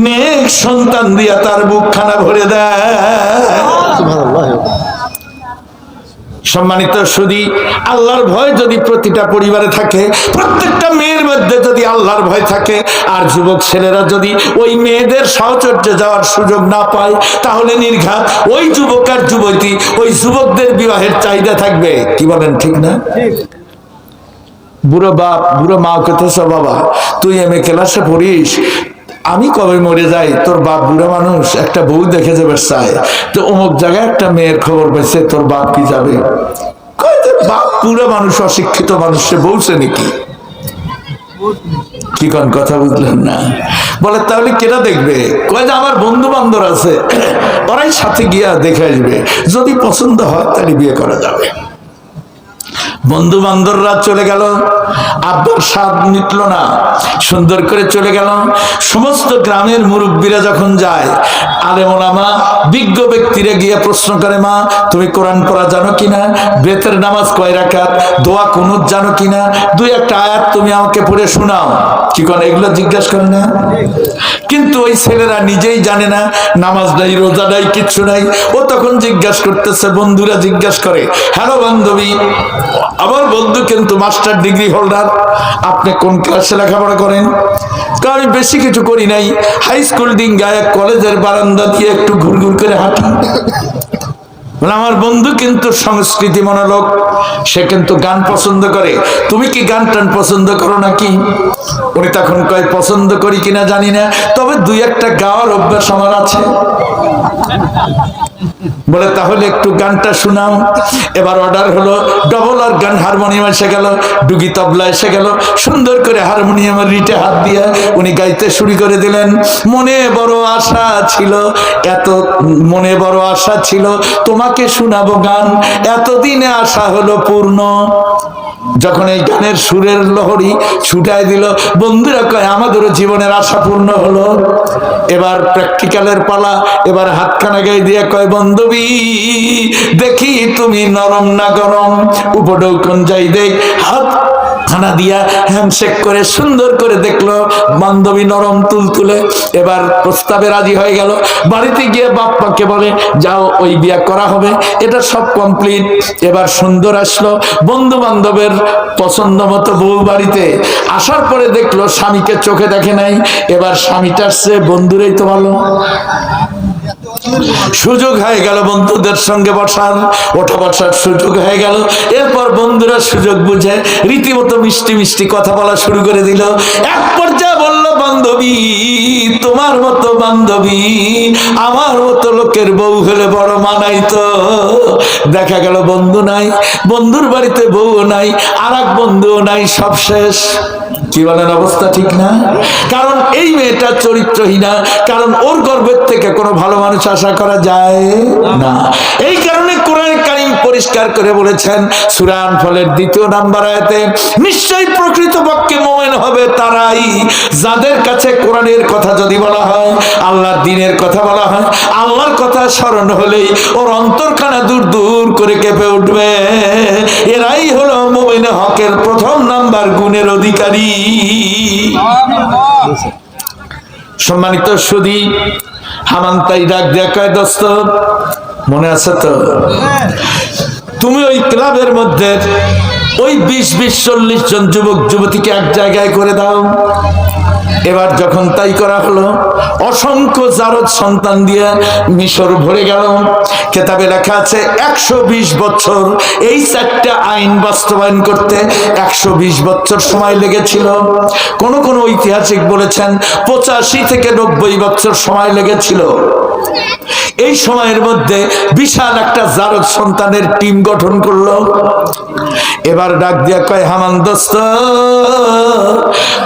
নেক সন্তান দিয়া তার বুকখানা ভরে দেয়। সম্মানিত সুধী, আল্লাহর ভয় যদি প্রতিটা পরিবারে থাকে, প্রত্যেকটা মেয়ের মধ্যে যদি আল্লাহর ভয় থাকে, আর যুবক ছেলেরা যদি ওই মেয়েদের সাহচর্যে যাওয়ার সুযোগ না পায়, তাহলে নির্ঘাত ওই যুবক আর যুবতী ওই যুবকদের বিবাহের চাহিদা থাকবে। কি বলেন, ঠিক না? বুড়ো বাপ বুড়ো মা কেতেছ, বাবা তুই এম এ ক্লাসে পড়িস, আমি কবে মরে যাই, তোর বাপ বুড়ো মানুষ একটা বউ দেখে যাবে চায়, তো অমুক জায়গায় একটা মেয়ের খবর পেয়েছে, তোর বাপ কি যাবে? বাপ বুড়ো মানুষ, অশিক্ষিত মানুষে বলছে নাকি? কি কোন কথা বুঝলেন না? বলে তাহলে কেটা দেখবে? কয় যে আমার বন্ধু বান্ধব আছে, ওরাই সাথে গিয়া দেখে আসবে, যদি পছন্দ হয় তাহলে বিয়ে করা যাবে। বন্ধু বান্ধবরা চলে গেল, আব্বার স্বাদ মিটল না, সুন্দর করে চলে গেল। সমস্ত গ্রামের মুরব্বীরা যখন যায়, আলেম ওলামা বিজ্ঞ ব্যক্তিরা গিয়ে প্রশ্ন করে, মা তুমি কোরআন পড়া জানো কিনা, বেতের নামাজ কয় রাকাত, দোয়া কুনুত জানো কিনা, দুই একটা আয়াত তুমি আমাকে পড়ে শোনাও। কি করে এগুলো জিজ্ঞাসা করে না? কিন্তু ওই ছেলেরা নিজেই জানে না, নামাজ নাই, রোজা নাই, কিচ্ছু নাই। ও তখন জিজ্ঞাসা করতেছে, বন্ধুরা জিজ্ঞাসা করে, হ্যালো বান্ধবী, আমার বন্ধু কিন্তু মাস্টার ডিগ্রি হোল্ডার, আপনি কোন ক্লাসে লেখাপড়া করেন? কারণ আমি বেশি কিছু করি নাই, হাই স্কুল ডিঙ্গায় কলেজের বারান্দা দিয়ে একটু ঘুরঘুর করে হাঁটি। আমার বন্ধু কিন্তু সংস্কৃতি মনোলোক, সে কিন্তু গান পছন্দ করে। তুমি কি গান টান পছন্দ করো নাকি? উনি তখন কয়, পছন্দ করি কিনা জানি না, তবে দুই একটা গাওয়ার অভ্যাস আমার আছে। বলে তাহলে একটু গানটা শোনাও। এবার অর্ডার হলো, ডবল অর্গান হারমোনিয়াম এসে গেল, ডুগি তবলা এসে গেল, সুন্দর করে হারমোনিয়ামের রিটে হাত দিয়ে উনি গাইতে শুরু করে দিলেন। মনে বড় আশা ছিল, এত মনে বড় আশা ছিল তোমাকে শোনাবো গান, এতদিনে আশা হলো পূর্ণ। যখন এই গানের সুরের লহরী ছুটায় দিল, বন্ধুরা কয় আমাদেরও জীবনের আশা পূর্ণ হলো। এবার প্র্যাকটিক্যালের পালা, এবার হাতখানা গায়ে দিয়ে কয়, বান্ধবী দেখি তুমি নরম না গরম, উপরেও কোন যাই দেখ, হাত খানা দিয়া হ্যান্ডশেক করে সুন্দর করে দেখলো বান্ধবী নরম তুলতুলে। এবার প্রস্তাবে রাজি হয়ে গেল। বাড়িতে গিয়ে বাপ্পাকে বলে, যাও ওই বিয়ে করা হবে, এটা সব কমপ্লিট। এবার সুন্দর আসলো, বন্ধু বান্ধবের পছন্দ মতো বউ বাড়িতে আসার পরে দেখলো স্বামীকে চোখে দেখে নাই। এবার স্বামীটার চেয়ে বন্ধুরাই তো ভালো। সুযোগ হয়ে গেল বন্ধুদের সঙ্গে বসার, ওঠা বসার সুযোগ হয়ে গেল। এরপর বন্ধুরা সুযোগ বুঝে রীতিমতো মিষ্টি মিষ্টি কথা বলা শুরু করে দিল। এক পর্যায়ে বলল, বান্ধবী তোমার মতো বান্ধবী আমার মতো লোকের বউ হলে বড় মানাইতো। দেখা গেল বন্ধু নাই, বন্ধুর বাড়িতে বউও নাই, আর এক বন্ধুও নাই, সব শেষ। কি বলেন, অবস্থা ঠিক না? কারণ এই মেয়েটা চরিত্রহীনা, কারণ ওর গর্ভের থেকে কোনো ভালো মানুষ আশা করা যায় না। এই কারণে কোরআন কারীম পরিষ্কার করে বলেছেন সূরা আনফালের 2 নম্বর আয়াতে, নিশ্চয়ই প্রকৃতপক্ষে মুমিন হবে তারাই যাদের কাছে কোরআনের কথা যদি বলা হয়, আল্লাহর দ্বীনের কথা বলা হয়, আল্লাহর কথা স্মরণ হলেই ওর অন্তরখানা দূর দূর করে কেঁপে উঠবে। এরাই হলো মুমিন হকের 1 নাম্বার গুণের অধিকারী। সম্মানিত সুধী, হামান তাই ডাক দিয়া কয়, দোস্ত মনে আছে তো, তুমি ওই ক্লাবের মধ্যে ওই 20-40 জন যুবক যুবতীকে এক জায়গায় করে দাও। এবার যখন তাই করা হলো, অসংখ্য জারদ সন্তান দিয়ে মিশর ভরে গেল। কেতাবে লেখা আছে 120 বছর এই 4টা আইন বাস্তবায়ন করতে 120 বছর সময় লেগেছিল। কোন কোন ঐতিহাসিক বলেছেন 85 থেকে 90 বছর সময় লেগেছিল। এই সময়ের মধ্যে বিশাল একটা জারদ সন্তানের টিম গঠন করলো। এবার ডাক দিয়া কয়, হামান দোস্ত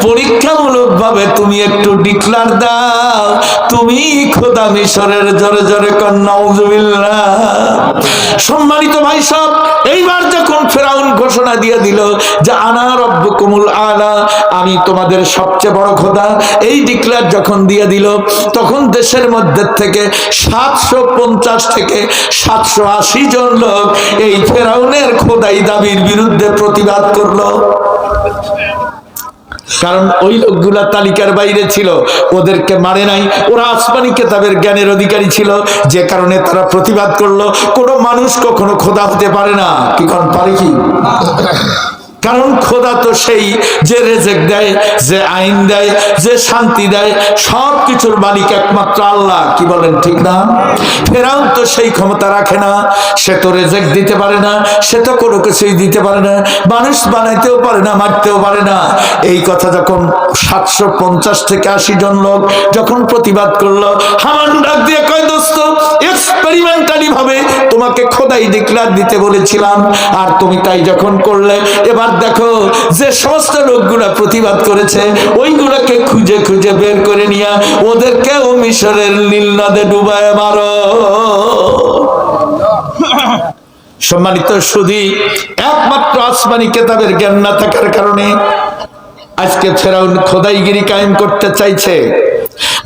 পরীক্ষামূলক ভাবে তুমি একটু ডিক্লার দাও, তুমি খোদা মিশরের। জোরে জোরে কর নাউজুবিল্লাহ। সম্মানিত ভাই সব, এইবার যখন ফেরাউন ঘোষণা দিয়ে দিল যে আনা রব্বুকুমুল আলা, আমি তোমাদের সবচেয়ে বড় খোদা, এই ডিক্লার যখন দিয়ে দিল, তখন দেশের মধ্যে থেকে 750 থেকে 780 জন লোক এই ফেরাউনের খোদাই দাবির বিরুদ্ধে প্রতিবাদ করলো। কারণ ওই লোকগুলা তালিকার বাইরে ছিল, ওদেরকে মারে নাই, ওরা আসমানি কিতাবের জ্ঞানের অধিকারী ছিল, যে কারণে তারা প্রতিবাদ করলো। কোনো মানুষ কখনো খোদা হতে পারে না। কি কারণ পারে কি? কারণ খোদা তো সেই যে রেজেক দেয়, যে আইন দেয়, যে শান্তি দেয়, সব কিছুর মালিক একমাত্র আল্লাহ। কি বলেন ঠিক না? ফেরাউন তো সেই ক্ষমতা রাখে না, সে তো রেজেক দিতে পারে না, সে তো কোনো কিছুই দিতে পারে না, মানুষ বানাইতেও পারে না, মারতেও পারে না। এই কথা যখন 750 থেকে 80 জন লোক যখন প্রতিবাদ করলো, হামান ডাক দিয়ে কয়, দোস্ত এক্সপেরিমেন্টালি ভাবে তোমাকে খোদাই ডিক্লার দিতে বলেছিলাম, আর তুমি তাই যখন করলে, এবার দেখো যে সমস্ত লোকগুলা প্রতিবাদ করেছে ওইগুলাকে খুঁজে খুঁজে বের করে নিয়ে ওদেরকেও মিশরের নীল নদে ডুবায় মারো। সম্মানিত সুধী, একমাত্র আসমানি কিতাবের জ্ঞান না থাকার কারণে আজকে ফেরাউন খোদাইগিরি কায়েম করতে চাইছে।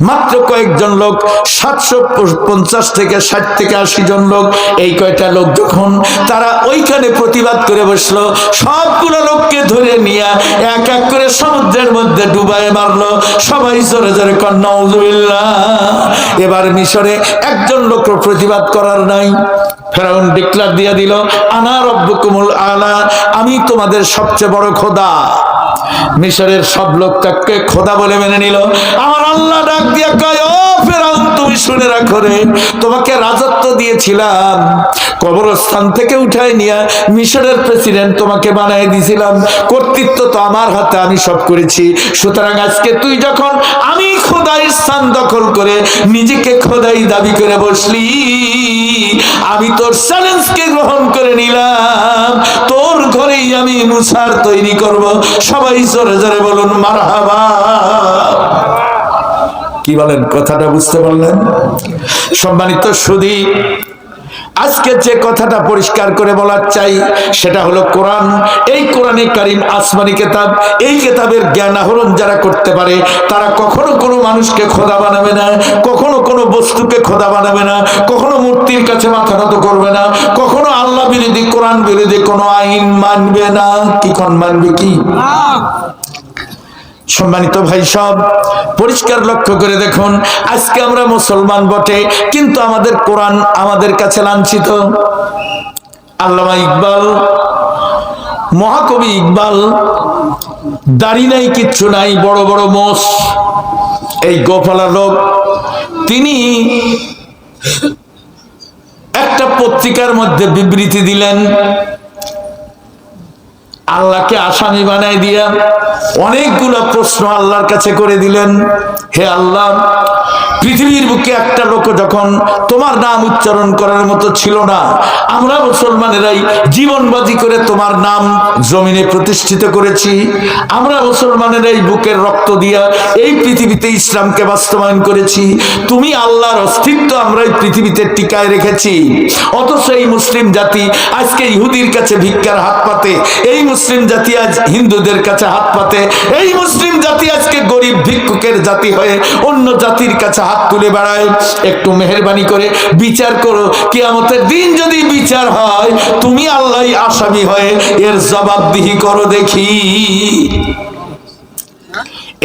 মাত্র কয়েকজন লোক, 750 থেকে 60 থেকে 80 জন লোক, এই কয়টা লোক যখন তারা ওইখানে প্রতিবাদ করে বসলো, সবগুলো লোককে ধরে নিয়ে এক এক করে সমুদ্রের মধ্যে ডুবায় মারলো। সবাই জোরে জোরে কর নাউজুবিল্লাহ। এবার মিশরে একজন লোক প্রতিবাদ করার নাই। ফেরাউন ডিক্লার দিয়ে দিল, আনা রব্বুকুমুল আলা, আমি তোমাদের সবচেয়ে বড় খোদা। মিশরের সব লোক তাকে খোদা বলে মেনে নিল। আমার আল্লাহ ডাক দিয়া কয়, ও ফেরাউন, তুমি শুনে রাখো রে, তোমাকে রাজত্ব দিয়েছিলাম, কবরস্থান থেকে উঠায় নিয়ে মিশরের প্রেসিডেন্ট তোমাকে বানাই দিয়েছিলাম, কর্তৃত্ব তো আমার হাতে, আমি সব করেছি। সুতরাং আজকে তুই যখন আমি খোদাই স্থান দখল করে নিজেকে খোদাই দাবি করে বসলি, আমি তোর চ্যালেঞ্জকে গ্রহণ করে নিলাম, তোর ঘরেই আমি মুসার তৈরি করব। সবাই জোরে জোরে বলুন মারহাবা। কি বলেন? কথাটা বুঝতে পারলেন? সম্মানিত সুধী, আজকে যে কথাটা পরিষ্কার করে বলার চাই সেটা হলো কোরআন। এই কোরআনে কারিম আসমানি কিতাব, এই কিতাবের জ্ঞান আহরণ যারা করতে পারে তারা কখনো কোনো মানুষকে খোদা বানাবে না, কখনো কোনো বস্তুকে খোদা বানাবে না, কখনো মূর্তির কাছে মাথা নত করবে না, কখনো আল্লাহ বিরোধী, কোরআন বিরোধী কোনো আইন মানবে না। কি কোন মানবে? কি? সম্মানিত ভাই সব, পরিষ্কার লক্ষ্য করে দেখুন, আজকে আমরা মুসলমান বটে, কিন্তু আমাদের কোরআন আমাদের কাছে লাঞ্ছিত। আল্লামা ইকবাল, মহাকবি ইকবাল, দাড়ি নাই, কিচ্ছু নাই, বড় বড় মোষ, এই গোপালা লোক, তিনি একটা পত্রিকার মধ্যে বিবৃতি দিলেন, আল্লাহকে আসামি বানাই দিয়া অনেকগুলো প্রশ্ন আল্লাহর কাছে করে দিলেন। হে আল্লাহ, পৃথিবীর বুকে একটা লোক যখন তোমার নাম উচ্চারণ করার মতো ছিল না, আমরা মুসলমানেরাই জীবনবাজি করে তোমার নাম জমিনে প্রতিষ্ঠিত করেছি, আমরা মুসলমানেরাই বুকের রক্ত দিয়া এই পৃথিবীতে ইসলামকে বাস্তবায়ন করেছি, তুমি আল্লাহর অস্তিত্ব আমরা এই পৃথিবীতে টিকায় রেখেছি। অথচ এই মুসলিম জাতি আজকে ইহুদির কাছে ভিক্ষার হাত পাতে, এই মুসলিম জাতি আজ হিন্দুদের কাছে হাত পাতে, এই মুসলিম জাতি আজকে গরিব ভিক্ষুকের জাতি হয়ে অন্য জাতির কাছে হাত তুলে বেড়ায়। একটু মেহেরবানি করে বিচার করো, কিয়ামতের দিন যদি বিচার হয় তুমি আল্লাহ আসামি হয়ে এর জবাবদিহি করো দেখি।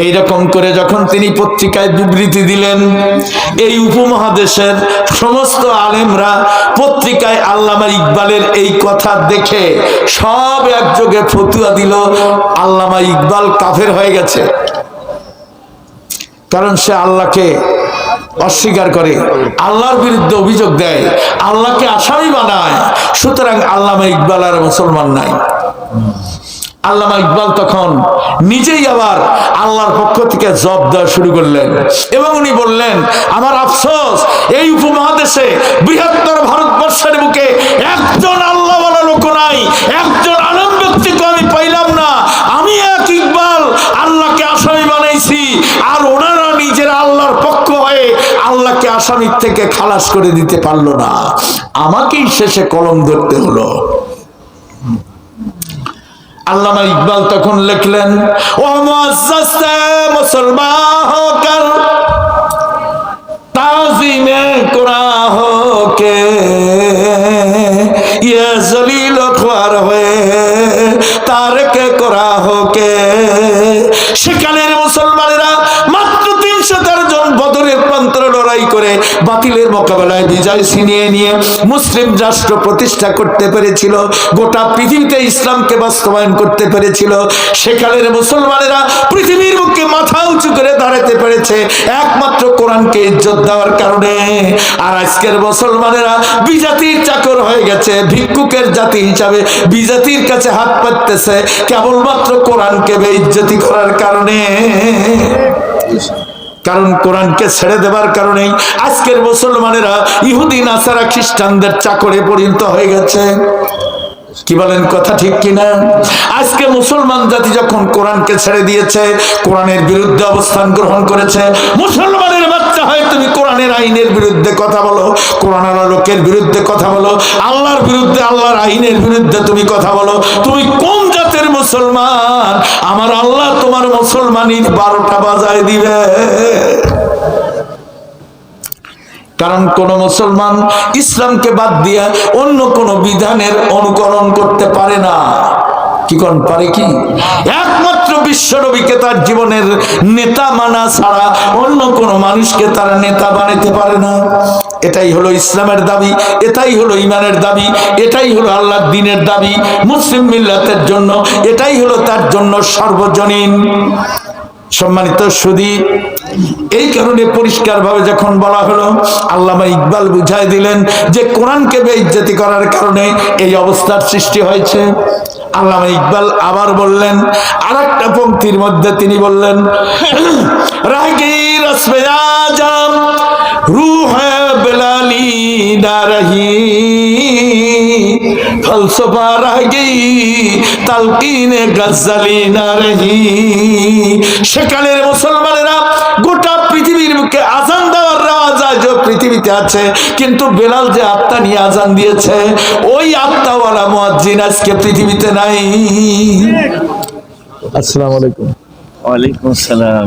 এইরকম করে যখন তিনি পত্রিকায় বিবৃতি দিলেন, এই উপমহাদেশের সমস্ত আলেমরা পত্রিকায় আল্লামা ইকবালের এই কথা দেখে সব একযোগে ফতুয়া দিল, আল্লামা ইকবাল কাফের হয়ে গেছে। কারণ সে আল্লাহকে অস্বীকার করে, আল্লাহর বিরুদ্ধে অভিযোগ দেয়, আল্লাহকে আসামি বানায়। সুতরাং আল্লামা ইকবাল আর মুসলমান নাই। আল্লামা ইকবাল তখন নিজেই আবার আল্লাহর পক্ষ থেকে জবাব দেওয়া শুরু করলেন এবং উনি বললেন, আমার আফসোস, এই উপমহাদেশে বৃহত্তর ভারতবর্ষের বুকে একজন আল্লাহওয়ালা লোক নাই, একজন আলেম ব্যক্তিকে আমি পাইলাম না। আমি এক ইকবাল আল্লাহকে আসামি বানাইছি, আর ওনারা নিজের আল্লাহর পক্ষ হয়ে আল্লাহকে আসামির থেকে খালাস করে দিতে পারলো না, আমাকেই শেষে কলম ধরতে হলো। আল্লামা ইকবাল তখন লিখলেন, ও মুআজ্জাজে মুসলমান হোকর তাজিমে কুরআন হোকে ये जलील ख्वार हुए तारक कुरान होके সেকালের মুসলমানেরা মাত্র 313 জন বদরের প্রান্তরে লড়াই করে বাতিলের মোকাবেলায় বিজয় ছিনিয়ে নিয়ে মুসলিম রাষ্ট্র প্রতিষ্ঠা করতে পেরেছিল, গোটা পৃথিবীতে ইসলামকে বাস্তবায়ন করতে পেরেছিল। সেকালের মুসলমানেরা পৃথিবীর বুকে মাথা উঁচু করে দাঁড়াতে পেরেছে একমাত্র কোরআনকে ইজ্জত দেওয়ার কারণে। আর আজকের মুসলমানেরা বিজাতির চাকর হয়ে গেছে, ভিক্ষুকের জাতি হিসাবে বিজাতির কাছে হাত পাততেছে কেবলমাত্র কোরআনকে বেইজ্জতি করার কারণে। কারণ কোরআনকে ছেড়ে দেবার কারণেই আজকের মুসলমানেরা ইহুদি নাসারা খ্রিস্টানদের চাকরে পরিণত হয়ে গেছে। কি বলেন, কথা ঠিক কিনা? আজকে মুসলমান জাতি যখন কোরআনকে ছেড়ে দিয়েছে, কোরআনের বিরুদ্ধে অবস্থান গ্রহণ করেছে, মুসলমানের বাচ্চা হয় তুমি কোরআনের আইনের বিরুদ্ধে কথা বলো, কোরআন লোকের বিরুদ্ধে কথা বলো, আল্লাহর বিরুদ্ধে, আল্লাহর আইনের বিরুদ্ধে তুমি কথা বলো, তুমি কোন জাতের মুসলমান? আমার আল্লাহ তোমার মুসলমানির 12টা বাজায় দিবে। কারণ কোন মুসলমান ইসলামকে বাদ দিয়ে অন্য কোন বিধানের অনুকরণ করতে পারে না। কি কোন পারে? কি একমাত্র বিশ্ব নবীকে তার জীবনের নেতা মানা ছাড়া অন্য কোন মানুষকে তারা নেতা বানাতে পারে না। এটাই হলো ইসলামের দাবি, এটাই হলো ইমানের দাবি, এটাই হলো আল্লাহর দ্বীনের দাবি মুসলিম মিল্লাতের জন্য, এটাই হলো তার জন্য সর্বজনীন। সম্মানিত সুধী, এই কারণে পরিষ্কার ভাবে যখন বলা হলো, আল্লামা ইকবাল বুঝাই দিলেন যে কোরআনকে বেইজ্জতি করার কারণে এই অবস্থার সৃষ্টি হয়েছে। আল্লামা ইকবাল আবার বললেন, আরেকটা পংক্তির মধ্যে তিনি বললেন, রাহি রসমে আজম রূহ বেলালি না রহি, ফলসফা রহ গই তালকিনে গজ্জালি না রহি। সেকালের মুসলমানেরা গোটা পৃথিবীর বুকে আজান দেওয়ার রেওয়াজ আজও পৃথিবীতে আছে, কিন্তু বেলাল যে আত্মা নিয়ে আজান দিয়েছে, ওই আত্মাওয়ালা মুয়াজ্জিন আজকে পৃথিবীতে নাই। আসসালামু আলাইকুম। ওয়ালাইকুম আসসালাম।